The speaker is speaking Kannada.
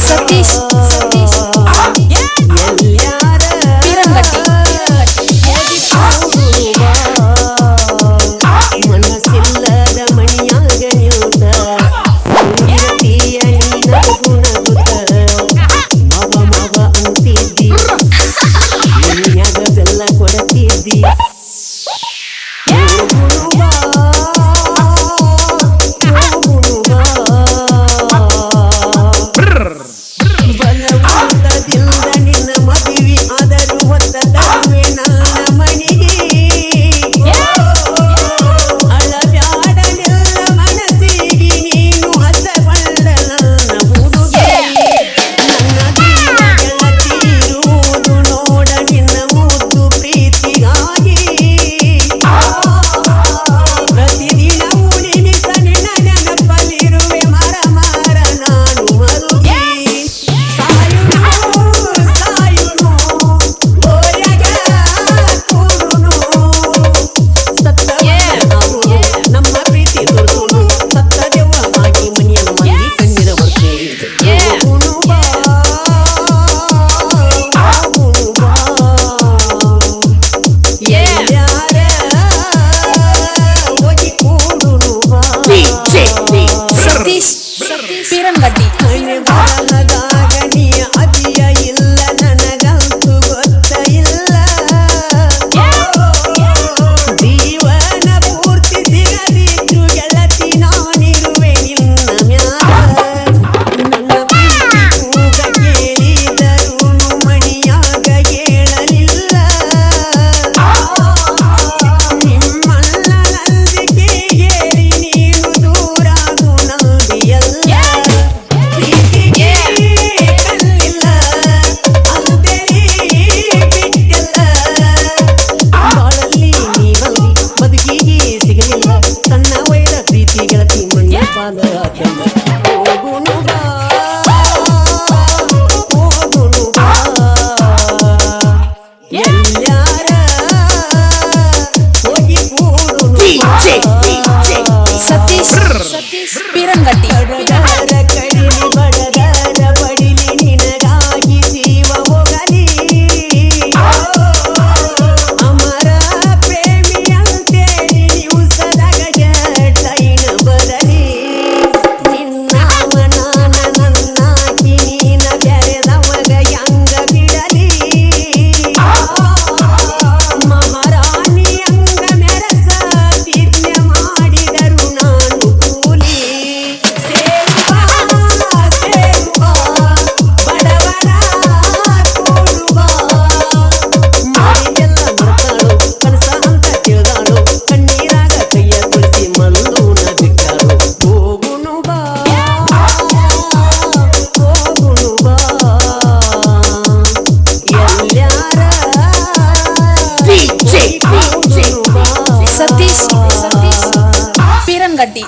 ಸತೀಶ್ ಪಿರಂಗಟ್ಟಿ ಮನಸ್ಸಿಲ್ಲದ ಮಣಿಯಾಗ ನಿಲ್ತ ಮಗ ಮಗ ಅಂತಿದ್ದಿ ಮನ್ಯಾಗ ಬೆಲ್ಲ ಕೊಡತಿದ್ದಿ ಪಿರಂಗಟ್ಟಿ ಅದಿಯ ಇಲ್ಲ ನನಗಂತೂ ಗೊತ್ತ ಇಲ್ಲ ಜೀವನ ಪೂರ್ತಿ ಸಿಗದಿದ್ರು ಗೆಳತಿ ನಾನಿರುವೆ ನಿನ್ನ ಮ್ಯಾಲ ನನ್ನ ಪ್ರೀತಿ ಕೂಗ ಕೇಳಿದರೂ ಮಣಿಯಾಗ ಕೇಳಲಿಲ್ಲ ನಿಮ್ಮನ್ನ ನಂಬಿಕೆ ಹೇಳಿ ನೀನು ದೂರಾಗು ನಂಬಿಯಲ್ಲ ಗೆಳತಿ ಮಣ್ಣ ಪಾಲ ಹೋಗುನು ಬಾ ಎಲ್ಲಾರ ಹೋಗಿ ಕೂಡುನು ಸತೀಶ್ ಪಿರಂಗಟ್ಟಿ ಕಡಿಲಿ ಬಡದರ ಬಡಿಲಿ ನಿನಗಾಗಿ ಜೀವ ಹೋಗಲಿ ಅಮರ ಪ್ರೇಮಿ ಅಂತೇಳಿ ನೀವು ಸದಾಗ ಜೈನ ಬದಲಿ ನಿನ್ನವ ನಾನ ನನ್ನಾಗಿ ನೀನ ಬೆರೆದವಗ ಹೆಂಗ ಬಿಡಲಿ ಮಹಾರಾಣಿ ಹಂಗ ಮೆರಸ ದಿವ್ಯ ಮಾಡಿದರು ನಾನು ಕೂಲಿ ಸೇರುವ ಬಡವರ ಕೂಡುವ ಮಾಡಿದೆಲ್ಲ ಮರ್ತಾಳು ಕನಸ ಅಂತ ತಿಳಿದಾಳು ಕಣ್ಣೀರಾಗ ಕೈಯ ತುಳಿಸಿ ಮಲ್ಲೂನ ಬಿಟ್ಟಾಳು ಹೋಗುನು ಬಾ ಎಲ್ಲಾರ ಸತೀಶ್ ಪಿರಂಗಟ್ಟಿ